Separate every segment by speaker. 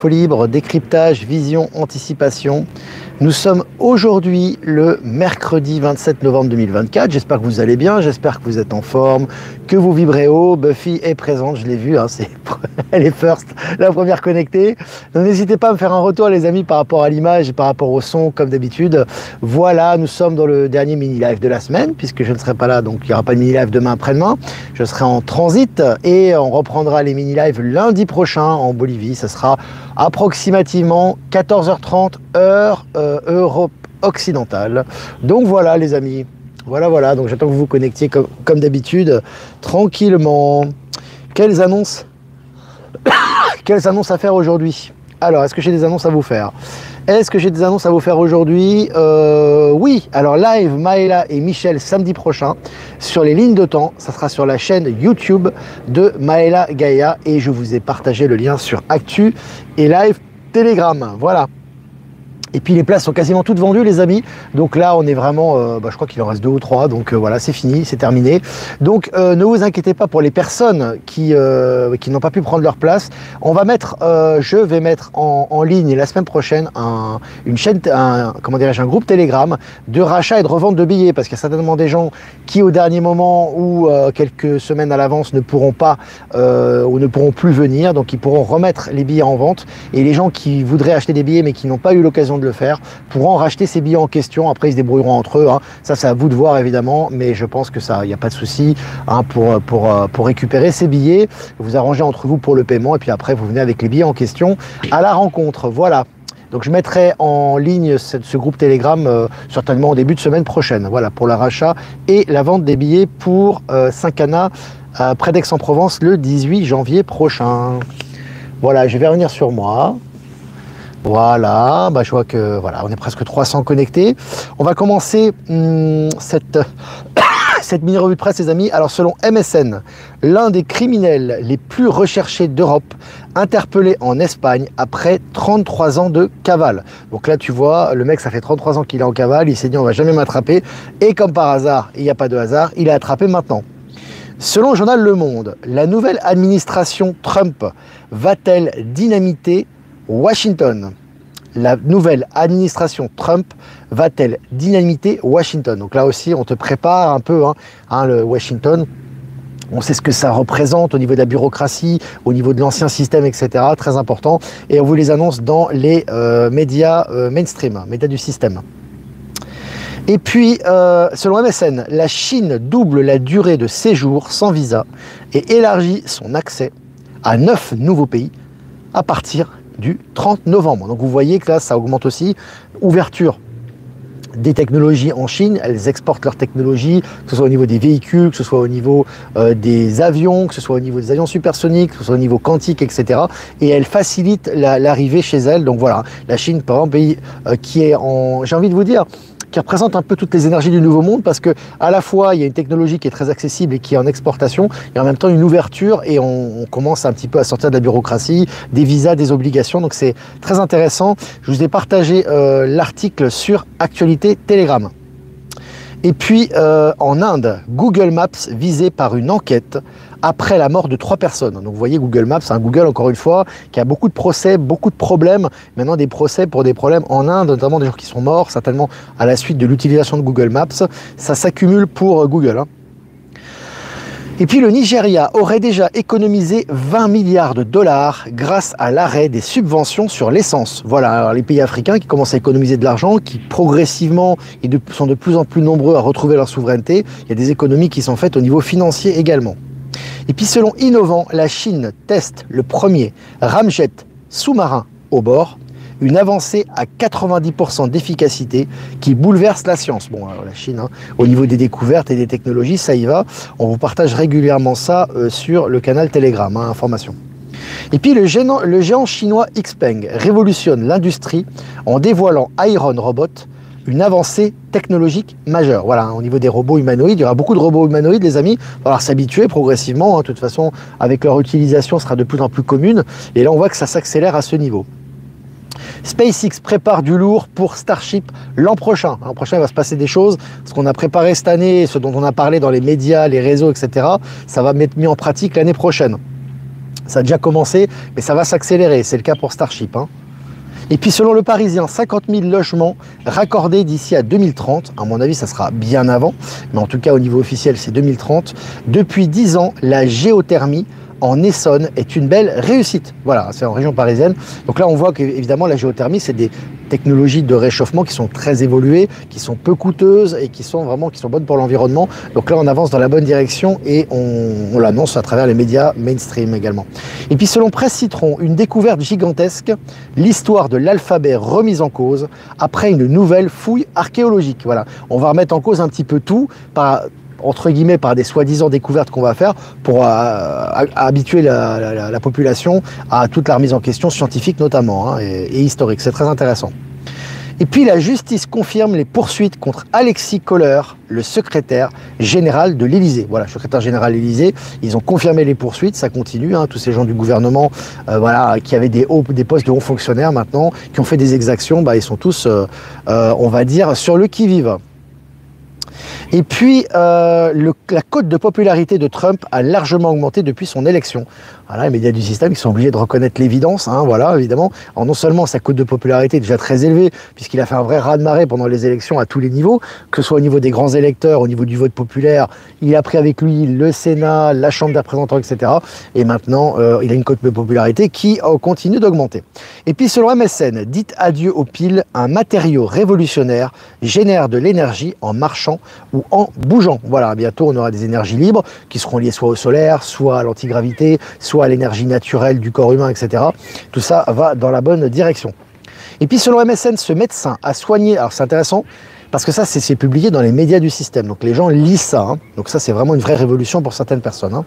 Speaker 1: Expo Libre, décryptage, vision, anticipation. Nous sommes aujourd'hui le mercredi 27 novembre 2024. J'espère que vous allez bien, j'espère que vous êtes en forme, que vous vibrez haut. Buffy est présente, je l'ai vue, hein, elle est first, la première connectée. Donc n'hésitez pas à me faire un retour les amis par rapport à l'image et par rapport au son comme d'habitude. Voilà, nous sommes dans le dernier mini-live de la semaine puisque je ne serai pas là, donc il n'y aura pas de mini-live demain après-demain. Je serai en transit et on reprendra les mini-lives lundi prochain en Bolivie. Ça sera approximativement 14h30 heure Europe occidentale. Donc voilà les amis, voilà, donc j'attends que vous vous connectiez comme d'habitude, tranquillement. Quelles annonces à faire aujourd'hui? Alors, est-ce que j'ai des annonces à vous faire? Aujourd'hui? Oui, alors live Maëla et Michel samedi prochain sur les lignes de temps. Ça sera sur la chaîne YouTube de Maëla Gaïa et je vous ai partagé le lien sur Actu et Live Telegram. Voilà. Et puis les places sont quasiment toutes vendues les amis. Donc là on est vraiment, je crois qu'il en reste 2 ou 3. Donc voilà, c'est fini, c'est terminé. Donc ne vous inquiétez pas pour les personnes qui n'ont pas pu prendre leur place. Je vais mettre en ligne la semaine prochaine un groupe Telegram de rachat et de revente de billets. Parce qu'il y a certainement des gens qui au dernier moment ou quelques semaines à l'avance ne pourront pas ou ne pourront plus venir. Donc ils pourront remettre les billets en vente. Et les gens qui voudraient acheter des billets mais qui n'ont pas eu l'occasion de le faire pourront racheter ces billets en question. Après ils se débrouilleront entre eux, hein. Ça c'est à vous de voir évidemment, mais je pense que ça, il n'y a pas de souci, hein, pour récupérer ces billets. Vous arrangez entre vous pour le paiement et puis après vous venez avec les billets en question à la rencontre. Voilà, donc je mettrai en ligne ce groupe Telegram certainement au début de semaine prochaine. Voilà, pour le rachat et la vente des billets pour Saint-Cana près d'Aix-en-Provence le 18 janvier prochain. Voilà, je vais revenir sur moi. Voilà, je vois que voilà, on est presque 300 connectés. On va commencer cette mini revue de presse les amis. Alors selon MSN, l'un des criminels les plus recherchés d'Europe, interpellé en Espagne après 33 ans de cavale. Donc là tu vois, le mec ça fait 33 ans qu'il est en cavale, il s'est dit on va jamais m'attraper. Et comme par hasard, il n'y a pas de hasard, il est attrapé maintenant. Selon le journal Le Monde, la nouvelle administration Trump va-t-elle dynamiter Washington? La nouvelle administration Trump va-t-elle dynamiter Washington? Donc là aussi, on te prépare un peu, le Washington. On sait ce que ça représente au niveau de la bureaucratie, au niveau de l'ancien système, etc. Très important. Et on vous les annonce dans les médias mainstream, médias du système. Et puis, selon MSN, la Chine double la durée de séjour sans visa et élargit son accès à 9 nouveaux pays à partir du 30 novembre. Donc vous voyez que là, ça augmente aussi. Ouverture des technologies en Chine, elles exportent leurs technologies, que ce soit au niveau des véhicules, que ce soit au niveau des avions, que ce soit au niveau des avions supersoniques, que ce soit au niveau quantique, etc. Et elles facilitent l'arrivée chez elles. Donc voilà, la Chine, par exemple, pays qui est j'ai envie de vous dire, qui représente un peu toutes les énergies du nouveau monde parce que à la fois il y a une technologie qui est très accessible et qui est en exportation et en même temps une ouverture et on commence un petit peu à sortir de la bureaucratie, des visas, des obligations, donc c'est très intéressant. Je vous ai partagé l'article sur Actualité Telegram. Et puis en Inde, Google Maps visé par une enquête après la mort de 3 personnes. Donc vous voyez Google Maps, Google encore une fois, qui a beaucoup de procès, beaucoup de problèmes. Maintenant des procès pour des problèmes en Inde, notamment des gens qui sont morts, certainement à la suite de l'utilisation de Google Maps. Ça s'accumule pour Google. Et puis le Nigeria aurait déjà économisé 20 milliards de dollars grâce à l'arrêt des subventions sur l'essence. Voilà, alors les pays africains qui commencent à économiser de l'argent, qui progressivement sont de plus en plus nombreux à retrouver leur souveraineté. Il y a des économies qui sont faites au niveau financier également. Et puis selon Innovant, la Chine teste le premier ramjet sous-marin au bord, une avancée à 90% d'efficacité qui bouleverse la science. Bon, alors la Chine, au niveau des découvertes et des technologies, ça y va. On vous partage régulièrement ça sur le canal Telegram, information. Et puis le géant chinois Xpeng révolutionne l'industrie en dévoilant Iron Robot, une avancée technologique majeure. Voilà, au niveau des robots humanoïdes, il y aura beaucoup de robots humanoïdes, les amis. Il va falloir s'habituer progressivement. De toute façon, avec leur utilisation, sera de plus en plus commune. Et là, on voit que ça s'accélère à ce niveau. SpaceX prépare du lourd pour Starship l'an prochain. L'an prochain, il va se passer des choses. Ce qu'on a préparé cette année, ce dont on a parlé dans les médias, les réseaux, etc., ça va être mis en pratique l'année prochaine. Ça a déjà commencé, mais ça va s'accélérer. C'est le cas pour Starship, hein. Et puis selon le Parisien, 50 000 logements raccordés d'ici à 2030. À mon avis, ça sera bien avant, mais en tout cas au niveau officiel, c'est 2030. Depuis 10 ans, la géothermie en Essonne est une belle réussite. Voilà, c'est en région parisienne. Donc là, on voit qu'évidemment, la géothermie, c'est des technologies de réchauffement qui sont très évoluées, qui sont peu coûteuses et qui sont bonnes pour l'environnement. Donc là, on avance dans la bonne direction et on l'annonce à travers les médias mainstream également. Et puis, selon Presse Citron, une découverte gigantesque, l'histoire de l'alphabet remise en cause après une nouvelle fouille archéologique. Voilà, on va remettre en cause un petit peu tout entre guillemets, par des soi-disant découvertes qu'on va faire pour habituer la population à toute la remise en question scientifique notamment, hein, et historique. C'est très intéressant. Et puis la justice confirme les poursuites contre Alexis Kohler, le secrétaire général de l'Élysée. Voilà, secrétaire général de l'Élysée, ils ont confirmé les poursuites, ça continue, hein, tous ces gens du gouvernement voilà, qui avaient des postes de hauts fonctionnaires maintenant, qui ont fait des exactions, bah, ils sont tous, on va dire, sur le qui-vive. Et puis, la cote de popularité de Trump a largement augmenté depuis son élection. Voilà, les médias du système qui sont obligés de reconnaître l'évidence, hein, voilà, évidemment. Alors, non seulement sa cote de popularité est déjà très élevée, puisqu'il a fait un vrai raz-de-marée pendant les élections à tous les niveaux, que ce soit au niveau des grands électeurs, au niveau du vote populaire, il a pris avec lui le Sénat, la Chambre des représentants, etc. Et maintenant, il a une cote de popularité qui continue d'augmenter. Et puis, selon MSN, dites adieu aux piles, un matériau révolutionnaire génère de l'énergie en marchant ou en bougeant. Voilà, bientôt on aura des énergies libres qui seront liées soit au solaire, soit à l'antigravité, soit à l'énergie naturelle du corps humain, etc. Tout ça va dans la bonne direction. Et puis selon MSN, ce médecin a soigné, alors c'est intéressant, parce que ça c'est publié dans les médias du système, donc les gens lisent ça, hein. Donc ça c'est vraiment une vraie révolution pour certaines personnes, hein.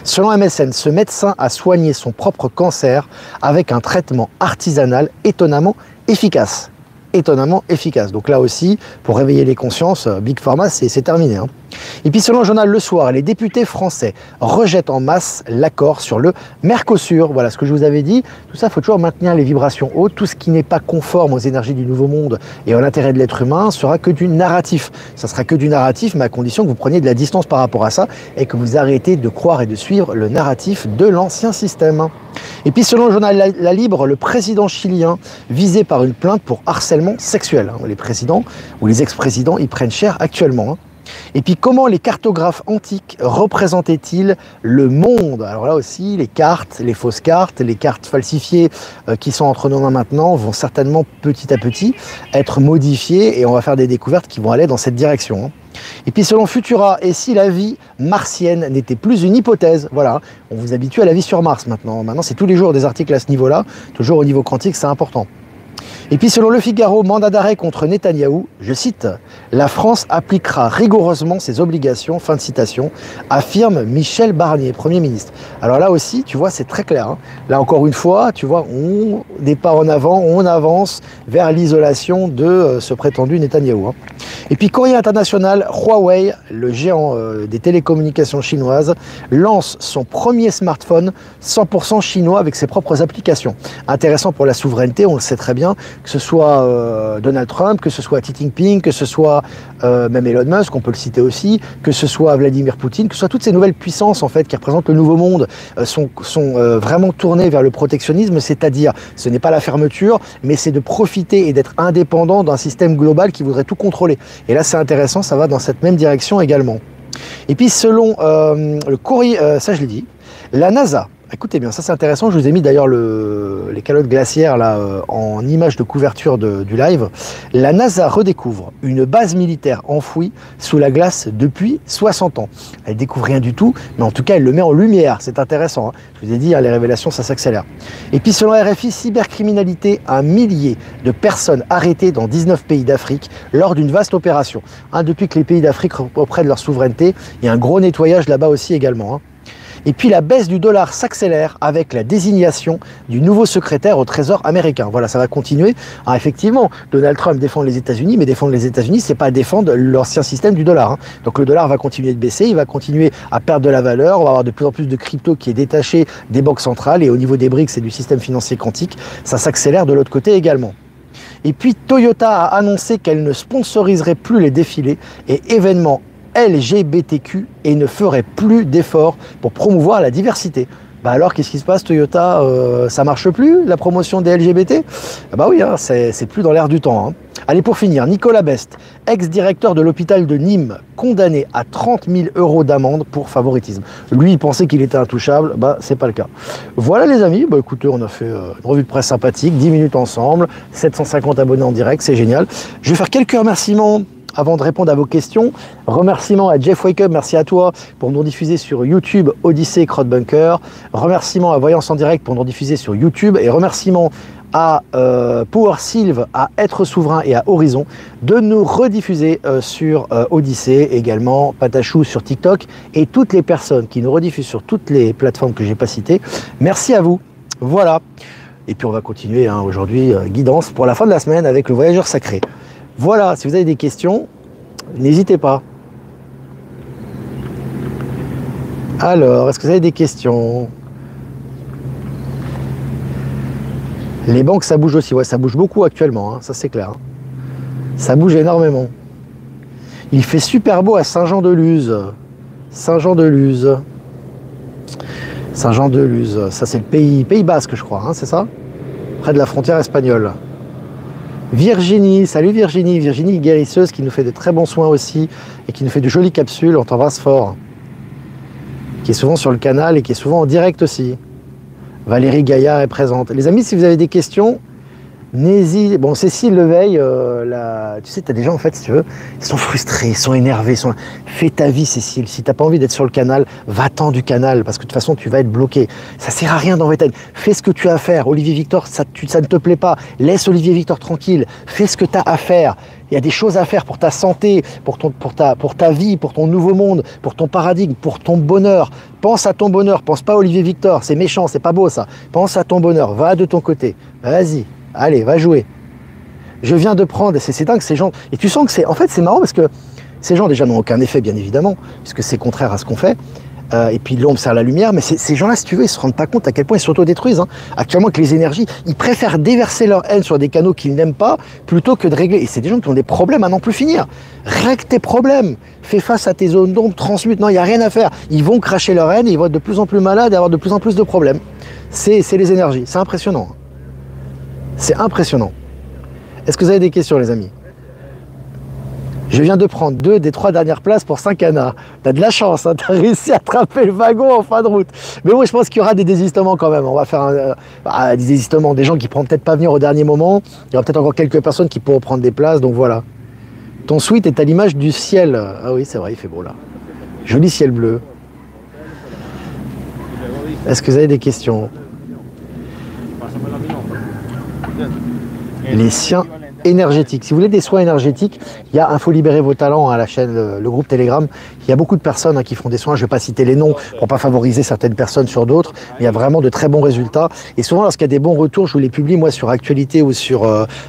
Speaker 1: Selon MSN, ce médecin a soigné son propre cancer avec un traitement artisanal étonnamment efficace. Étonnamment efficace. Donc là aussi, pour réveiller les consciences, Big Pharma, c'est terminé, hein. Et puis selon le journal Le Soir, les députés français rejettent en masse l'accord sur le Mercosur. Voilà ce que je vous avais dit. Tout ça, il faut toujours maintenir les vibrations hautes. Tout ce qui n'est pas conforme aux énergies du Nouveau Monde et à l'intérêt de l'être humain sera que du narratif. Ça sera que du narratif, mais à condition que vous preniez de la distance par rapport à ça et que vous arrêtez de croire et de suivre le narratif de l'ancien système. Et puis selon le journal La Libre, le président chilien visé par une plainte pour harcèlement sexuel. Les présidents ou les ex-présidents, ils prennent cher actuellement, hein. Et puis comment les cartographes antiques représentaient-ils le monde? Alors là aussi, les cartes, les fausses cartes, les cartes falsifiées qui sont entre nos mains maintenant vont certainement petit à petit être modifiées et on va faire des découvertes qui vont aller dans cette direction, hein. Et puis selon Futura, et si la vie martienne n'était plus une hypothèse? Voilà, on vous habitue à la vie sur Mars maintenant. Maintenant c'est tous les jours des articles à ce niveau-là, toujours au niveau quantique, c'est important. Et puis selon Le Figaro, mandat d'arrêt contre Netanyahou, je cite, « La France appliquera rigoureusement ses obligations », fin de citation, affirme Michel Barnier, Premier ministre. Alors là aussi, tu vois, c'est très clair, hein. Là encore une fois, tu vois, on des pas en avant, on avance vers l'isolation de ce prétendu Netanyahou, hein. Et puis Courrier International, Huawei, le géant des télécommunications chinoises, lance son premier smartphone 100% chinois avec ses propres applications. Intéressant pour la souveraineté, on le sait très bien, que ce soit Donald Trump, que ce soit Xi Jinping, que ce soit même Elon Musk, on peut le citer aussi, que ce soit Vladimir Poutine, que ce soit toutes ces nouvelles puissances en fait qui représentent le nouveau monde, sont vraiment tournées vers le protectionnisme, c'est-à-dire ce n'est pas la fermeture, mais c'est de profiter et d'être indépendant d'un système global qui voudrait tout contrôler. Et là c'est intéressant, ça va dans cette même direction également. Et puis selon le courrier, ça je l'ai dit, la NASA, écoutez bien, ça c'est intéressant, je vous ai mis d'ailleurs les calottes glaciaires là en image de couverture du live. La NASA redécouvre une base militaire enfouie sous la glace depuis 60 ans. Elle découvre rien du tout, mais en tout cas elle le met en lumière, c'est intéressant, hein. Je vous ai dit, hein, les révélations ça s'accélère. Et puis selon RFI, cybercriminalité, un millier de personnes arrêtées dans 19 pays d'Afrique lors d'une vaste opération. Hein, depuis que les pays d'Afrique reprennent leur souveraineté, il y a un gros nettoyage là-bas aussi également, hein. Et puis la baisse du dollar s'accélère avec la désignation du nouveau secrétaire au Trésor américain. Voilà, ça va continuer. Alors effectivement, Donald Trump défend les États-Unis, mais défendre les États-Unis, c'est pas défendre l'ancien système du dollar, hein. Donc le dollar va continuer de baisser, il va continuer à perdre de la valeur, on va avoir de plus en plus de crypto qui est détaché des banques centrales et au niveau des BRICS et du système financier quantique, ça s'accélère de l'autre côté également. Et puis Toyota a annoncé qu'elle ne sponsoriserait plus les défilés et événements LGBTQ et ne ferait plus d'efforts pour promouvoir la diversité. Bah alors, qu'est-ce qui se passe, Toyota? Ça marche plus, la promotion des LGBT? Ah bah oui, hein, c'est plus dans l'air du temps. Hein. Allez, pour finir, Nicolas Best, ex-directeur de l'hôpital de Nîmes, condamné à 30 000 € d'amende pour favoritisme. Lui, il pensait qu'il était intouchable, bah c'est pas le cas. Voilà les amis, bah écoutez, on a fait une revue de presse sympathique, 10 minutes ensemble, 750 abonnés en direct, c'est génial. Je vais faire quelques remerciements avant de répondre à vos questions. Remerciements à Jeff Wake Up, merci à toi pour nous diffuser sur YouTube, Odyssée, Crowdbunker. Remerciements à Voyance en direct pour nous diffuser sur YouTube. Et remerciements à Power Sylve, à Être Souverain et à Horizon de nous rediffuser sur Odyssée, également Patachou sur TikTok et toutes les personnes qui nous rediffusent sur toutes les plateformes que j'ai pas citées. Merci à vous. Voilà. Et puis on va continuer hein, aujourd'hui, guidance pour la fin de la semaine avec le voyageur sacré. Voilà, si vous avez des questions, n'hésitez pas. Alors, est-ce que vous avez des questions? Les banques, ça bouge aussi. Ouais, ça bouge beaucoup actuellement, hein, ça c'est clair. Hein. Ça bouge énormément. Il fait super beau à Saint-Jean-de-Luz. Saint-Jean-de-Luz. Saint-Jean-de-Luz. Ça c'est le Pays Basque, je crois, hein, c'est ça? Près de la frontière espagnole. Virginie, salut Virginie, Virginie guérisseuse qui nous fait de très bons soins aussi et qui nous fait de jolies capsules, on t'embrasse fort. Qui est souvent sur le canal et qui est souvent en direct aussi. Valérie Gaillard est présente. Les amis, si vous avez des questions, n'hésitez. Bon, Cécile Leveille, tu sais, tu as des gens en fait, si tu veux, ils sont frustrés, ils sont énervés. Fais ta vie, Cécile. Si t'as pas envie d'être sur le canal, va-t'en du canal parce que de toute façon, tu vas être bloqué. Ça sert à rien d'envoyer ta. Fais ce que tu as à faire. Olivier Victor, ça ne te plaît pas. Laisse Olivier Victor tranquille. Fais ce que tu as à faire. Il y a des choses à faire pour ta santé, pour ta vie, pour ton nouveau monde, pour ton paradigme, pour ton bonheur. Pense à ton bonheur. Pense pas à Olivier Victor. C'est méchant, c'est pas beau ça. Pense à ton bonheur. Va de ton côté. Vas-y. Allez, va jouer. Je viens de prendre, c'est dingue ces gens. Et tu sens que en fait, c'est marrant parce que ces gens déjà n'ont aucun effet, bien évidemment, puisque c'est contraire à ce qu'on fait. Et puis l'ombre sert la lumière, mais ces gens-là, si tu veux, ils se rendent pas compte à quel point ils s'autodétruisent. Hein. Actuellement, avec les énergies, ils préfèrent déverser leur haine sur des canaux qu'ils n'aiment pas plutôt que de régler. Et c'est des gens qui ont des problèmes à n'en plus finir. Règle tes problèmes. Fais face à tes zones d'ombre, transmute. Non, il n'y a rien à faire. Ils vont cracher leur haine et ils vont être de plus en plus malades et avoir de plus en plus de problèmes. C'est les énergies. C'est impressionnant. C'est impressionnant. Est-ce que vous avez des questions, les amis? Je viens de prendre 2 des 3 dernières places pour Saint-Cana. T'as de la chance, hein, t'as réussi à attraper le wagon en fin de route. Mais bon, je pense qu'il y aura des désistements quand même. On va faire des désistements, des gens qui ne pourront peut-être pas venir au dernier moment. Il y aura peut-être encore quelques personnes qui pourront prendre des places, donc voilà. Ton suite est à l'image du ciel. Ah oui, c'est vrai, il fait beau là. Joli ciel bleu. Est-ce que vous avez des questions? Les soins énergétiques. Si vous voulez des soins énergétiques, il y a Info Libérer vos talents à la chaîne, le groupe Telegram. Il y a beaucoup de personnes hein, qui font des soins. Je ne vais pas citer les noms pour ne pas favoriser certaines personnes sur d'autres. Il y a vraiment de très bons résultats. Et souvent, lorsqu'il y a des bons retours, je vous les publie moi sur Actualité ou sur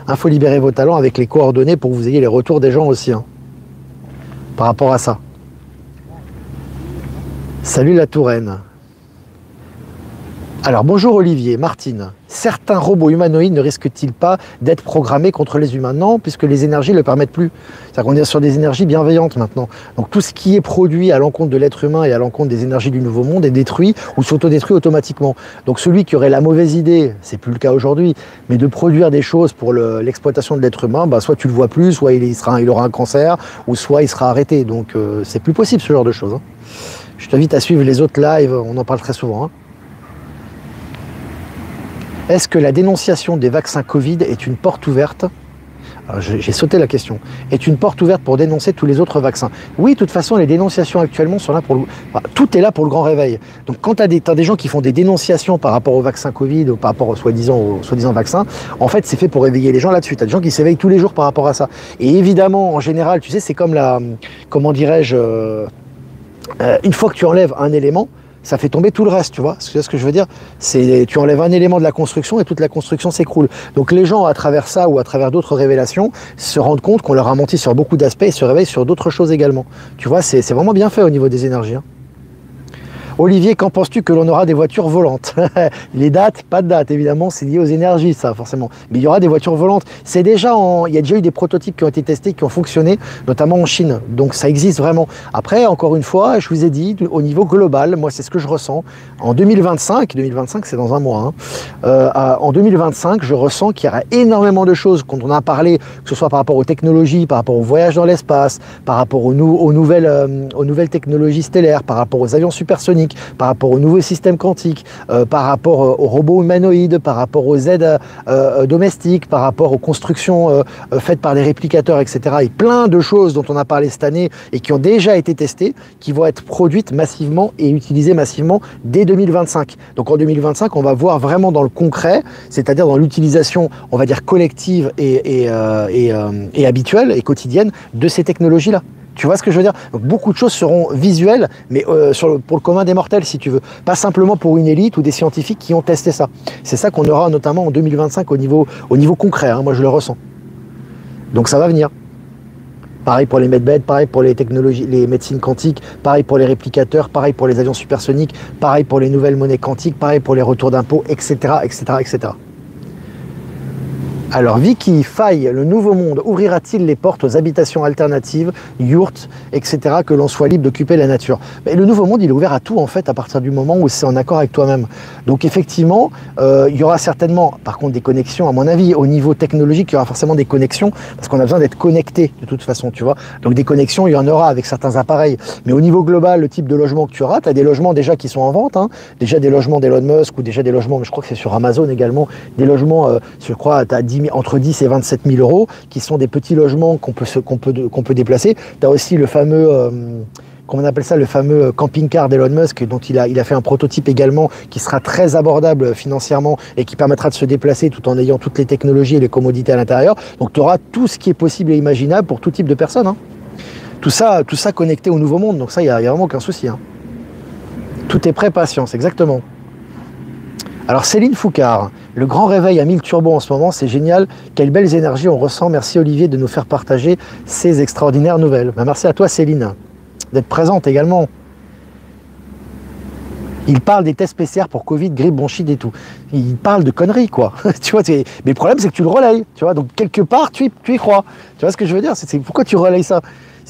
Speaker 1: Info Libérer vos talents avec les coordonnées pour que vous ayez les retours des gens aussi. Hein, par rapport à ça. Salut la Touraine. Alors bonjour Olivier, Martine. Certains robots humanoïdes ne risquent-ils pas d'être programmés contre les humains? Non, puisque les énergies ne le permettent plus. C'est-à-dire qu'on est sur des énergies bienveillantes maintenant. Donc tout ce qui est produit à l'encontre de l'être humain et à l'encontre des énergies du nouveau monde est détruit ou s'autodétruit automatiquement. Donc celui qui aurait la mauvaise idée, c'est plus le cas aujourd'hui, mais de produire des choses pour l'exploitation de l'être humain, bah, soit tu le vois plus, soit il aura un cancer, ou soit il sera arrêté. Donc c'est plus possible ce genre de choses. Hein. Je t'invite à suivre les autres lives, on en parle très souvent. Hein. Est-ce que la dénonciation des vaccins Covid est une porte ouverte? J'ai sauté la question. Est une porte ouverte pour dénoncer tous les autres vaccins? Oui, de toute façon, les dénonciations actuellement sont là pour tout est là pour le grand réveil. Donc quand tu as des gens qui font des dénonciations par rapport au vaccin Covid ou par rapport au soi-disant vaccin, en fait, c'est fait pour réveiller les gens là-dessus. Tu as des gens qui s'éveillent tous les jours par rapport à ça. Et évidemment, en général, tu sais, c'est comme comment dirais-je, une fois que tu enlèves un élément, ça fait tomber tout le reste, tu vois. C'est ce que je veux dire. Tu enlèves un élément de la construction et toute la construction s'écroule. Donc les gens, à travers ça ou à travers d'autres révélations, se rendent compte qu'on leur a menti sur beaucoup d'aspects et se réveillent sur d'autres choses également. Tu vois, c'est vraiment bien fait au niveau des énergies. Hein. Olivier, qu'en penses-tu que l'on aura des voitures volantes? Les dates, pas de date, évidemment, c'est lié aux énergies, ça, forcément. Mais il y aura des voitures volantes. C'est déjà il y a déjà eu des prototypes qui ont été testés, qui ont fonctionné, notamment en Chine. Donc ça existe vraiment. Après, encore une fois, je vous ai dit, au niveau global, moi, c'est ce que je ressens. En 2025 c'est dans un mois, hein, en 2025, je ressens qu'il y aura énormément de choses dont on a parlé, que ce soit par rapport aux technologies, par rapport au voyage dans l'espace, par rapport aux nouvelles technologies stellaires, par rapport aux avions supersoniques, par rapport aux nouveaux systèmes quantiques, par rapport aux robots humanoïdes, par rapport aux aides domestiques, par rapport aux constructions faites par des réplicateurs, etc. Et plein de choses dont on a parlé cette année et qui ont déjà été testées, qui vont être produites massivement et utilisées massivement dès 2025. Donc en 2025, on va voir vraiment dans le concret, c'est-à-dire dans l'utilisation, on va dire, collective et habituelle et quotidienne de ces technologies-là. Tu vois ce que je veux dire? Donc, beaucoup de choses seront visuelles, mais pour le commun des mortels, si tu veux. Pas simplement pour une élite ou des scientifiques qui ont testé ça. C'est ça qu'on aura notamment en 2025 au niveau concret, hein, moi je le ressens. Donc ça va venir. Pareil pour les medbeds, pareil pour les technologies, les médecines quantiques, pareil pour les réplicateurs, pareil pour les avions supersoniques, pareil pour les nouvelles monnaies quantiques, pareil pour les retours d'impôts, etc., etc., etc. Alors Vicky, Faille, le nouveau monde ouvrira-t-il les portes aux habitations alternatives, yurts, etc., que l'on soit libre d'occuper la nature? Mais le nouveau monde, il est ouvert à tout en fait, à partir du moment où c'est en accord avec toi-même. Donc effectivement, il y aura certainement, par contre, des connexions, à mon avis, au niveau technologique, il y aura forcément des connexions, parce qu'on a besoin d'être connecté de toute façon, tu vois. Donc des connexions, il y en aura avec certains appareils. Mais au niveau global, le type de logement que tu auras, tu as des logements déjà qui sont en vente, hein, déjà des logements d'Elon Musk, ou déjà des logements, mais je crois que c'est sur Amazon également, des logements, je crois, tu as entre 10 et 27 000 euros, qui sont des petits logements qu'on peut déplacer. Tu as aussi le fameux, comment on appelle ça, le fameux camping-car d'Elon Musk, dont il a fait un prototype également, qui sera très abordable financièrement et qui permettra de se déplacer tout en ayant toutes les technologies et les commodités à l'intérieur. Donc tu auras tout ce qui est possible et imaginable pour tout type de personnes, hein. Tout ça connecté au nouveau monde, donc ça, il n'y a vraiment aucun souci, hein. Tout est prêt, patience, exactement. Alors Céline Foucard, le grand réveil à 1000 turbos en ce moment, c'est génial. Quelles belles énergies on ressent. Merci Olivier de nous faire partager ces extraordinaires nouvelles. Ben, merci à toi Céline, d'être présente également. Il parle des tests PCR pour Covid, grippe, bronchite et tout. Il parle de conneries, quoi. Tu vois, mais le problème, c'est que tu le relayes. Tu vois, donc quelque part, tu y crois. Tu vois ce que je veux dire? C'est pourquoi tu relayes ça?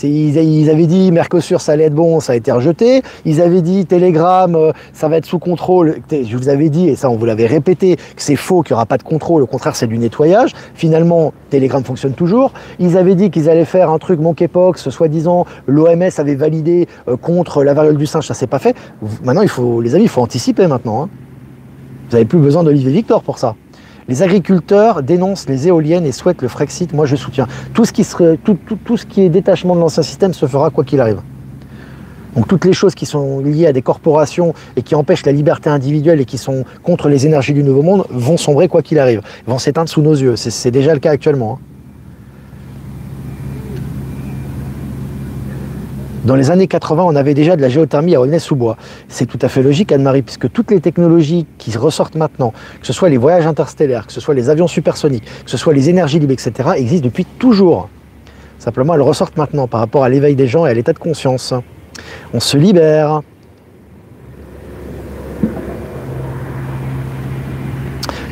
Speaker 1: Ils avaient dit Mercosur ça allait être bon, ça a été rejeté. Ils avaient dit Telegram ça va être sous contrôle. Je vous avais dit, et ça on vous l'avait répété, que c'est faux, qu'il n'y aura pas de contrôle, au contraire c'est du nettoyage. Finalement Telegram fonctionne toujours. Ils avaient dit qu'ils allaient faire un truc monkeypox, soi-disant l'OMS avait validé contre la variole du singe, ça s'est pas fait. Maintenant les amis, il faut anticiper maintenant, hein. Vous n'avez plus besoin d'Olivier Victor pour ça. Les agriculteurs dénoncent les éoliennes et souhaitent le Frexit. Moi, je soutiens. Tout ce qui est détachement de l'ancien système se fera quoi qu'il arrive. Donc, toutes les choses qui sont liées à des corporations et qui empêchent la liberté individuelle et qui sont contre les énergies du nouveau monde vont sombrer quoi qu'il arrive. Vont s'éteindre sous nos yeux. C'est déjà le cas actuellement, hein. Dans les années 80, on avait déjà de la géothermie à Aulnay-sous-Bois. C'est tout à fait logique, Anne-Marie, puisque toutes les technologies qui ressortent maintenant, que ce soit les voyages interstellaires, que ce soit les avions supersoniques, que ce soit les énergies libres, etc., existent depuis toujours. Simplement, elles ressortent maintenant par rapport à l'éveil des gens et à l'état de conscience. On se libère.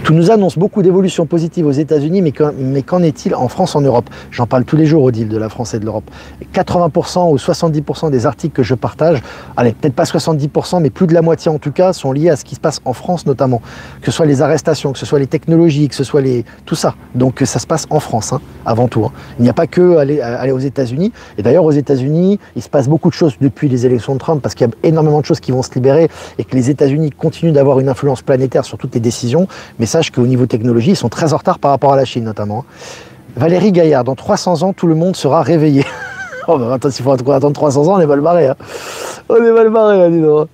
Speaker 1: Tout nous annonce beaucoup d'évolutions positives aux États-Unis, mais qu'en est-il en France, en Europe? J'en parle tous les jours, Odile, de la France et de l'Europe. 80% ou 70% des articles que je partage, allez, peut-être pas 70%, mais plus de la moitié en tout cas, sont liés à ce qui se passe en France notamment. Que ce soit les arrestations, que ce soit les technologies, que ce soit tout ça. Donc ça se passe en France, hein, avant tout, hein. Il n'y a pas que aller aux États-Unis. Et d'ailleurs, aux États-Unis, il se passe beaucoup de choses depuis les élections de Trump, parce qu'il y a énormément de choses qui vont se libérer et que les États-Unis continuent d'avoir une influence planétaire sur toutes les décisions. Mais sache qu'au niveau technologie, ils sont très en retard par rapport à la Chine notamment. Valérie Gaillard, dans 300 ans, tout le monde sera réveillé. Oh bah attends, s'il faut attendre 300 ans, on est mal barré, hein. On est mal barré, là, dis donc.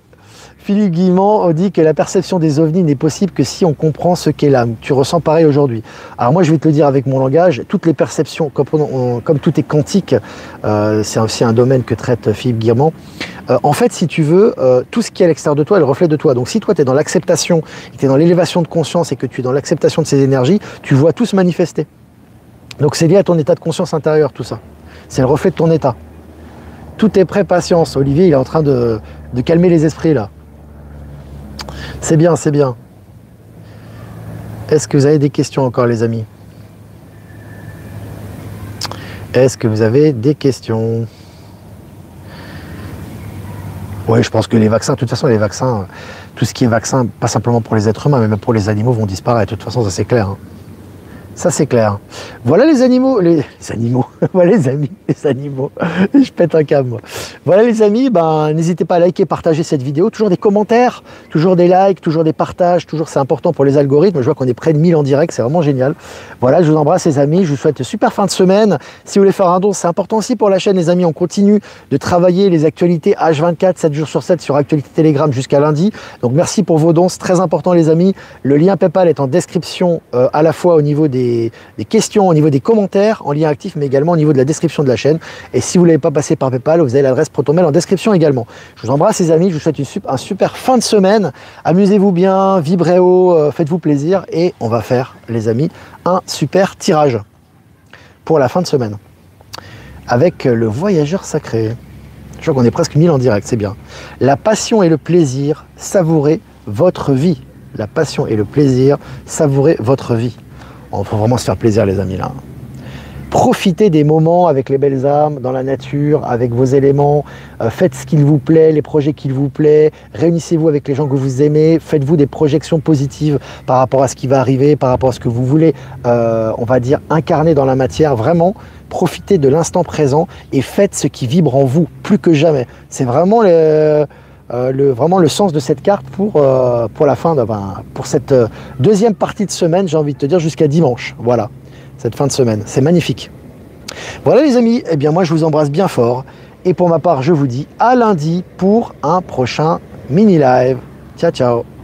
Speaker 1: Philippe Guimand dit que la perception des ovnis n'est possible que si on comprend ce qu'est l'âme. Tu ressens pareil aujourd'hui. Alors moi, je vais te le dire avec mon langage, toutes les perceptions, comme tout est quantique, c'est aussi un domaine que traite Philippe Guimand. En fait, si tu veux, tout ce qui est à l'extérieur de toi est le reflet de toi. Donc si toi, tu es dans l'acceptation, tu es dans l'élévation de conscience et que tu es dans l'acceptation de ces énergies, tu vois tout se manifester. Donc c'est lié à ton état de conscience intérieur, tout ça. C'est le reflet de ton état. Tout est prêt, patience. Olivier, il est en train de calmer les esprits, là. C'est bien, c'est bien. Est-ce que vous avez des questions encore, les amis? Est-ce que vous avez des questions? Oui, je pense que les vaccins, de toute façon, les vaccins, tout ce qui est vaccin, pas simplement pour les êtres humains, mais même pour les animaux, vont disparaître. De toute façon, ça c'est clair, hein. Ça c'est clair. Voilà les animaux, les animaux, voilà les amis, les animaux. Je pète un câble, moi. Voilà les amis, ben, n'hésitez pas à liker, partager cette vidéo. Toujours des commentaires, toujours des likes, toujours des partages, toujours c'est important pour les algorithmes. Je vois qu'on est près de 1000 en direct, c'est vraiment génial. Voilà, je vous embrasse les amis, je vous souhaite une super fin de semaine. Si vous voulez faire un don, c'est important aussi pour la chaîne les amis. On continue de travailler les actualités H24, 7 jours sur 7 sur Actualité Telegram jusqu'à lundi. Donc merci pour vos dons, c'est très important les amis. Le lien PayPal est en description à la fois au niveau des questions, au niveau des commentaires en lien actif, mais également au niveau de la description de la chaîne. Et si vous ne l'avez pas passé par PayPal, vous avez l'adresse Protonmail en description également. Je vous embrasse les amis, je vous souhaite un super fin de semaine. Amusez-vous bien, vibrez haut, faites-vous plaisir et on va faire les amis un super tirage pour la fin de semaine avec le voyageur sacré. Je vois qu'on est presque 1000 en direct, c'est bien. La passion et le plaisir, savourez votre vie. La passion et le plaisir, savourez votre vie. Il faut vraiment se faire plaisir les amis là. Profitez des moments avec les belles âmes, dans la nature, avec vos éléments. Faites ce qu'il vous plaît, les projets qu'il vous plaît. Réunissez-vous avec les gens que vous aimez. Faites-vous des projections positives par rapport à ce qui va arriver, par rapport à ce que vous voulez, on va dire, incarner dans la matière. Vraiment, profitez de l'instant présent et faites ce qui vibre en vous, plus que jamais. C'est vraiment vraiment le sens de cette carte pour la fin, pour cette deuxième partie de semaine, j'ai envie de te dire, jusqu'à dimanche. Voilà, cette fin de semaine. C'est magnifique. Voilà les amis, eh bien moi je vous embrasse bien fort. Et pour ma part, je vous dis à lundi pour un prochain mini live. Ciao, ciao.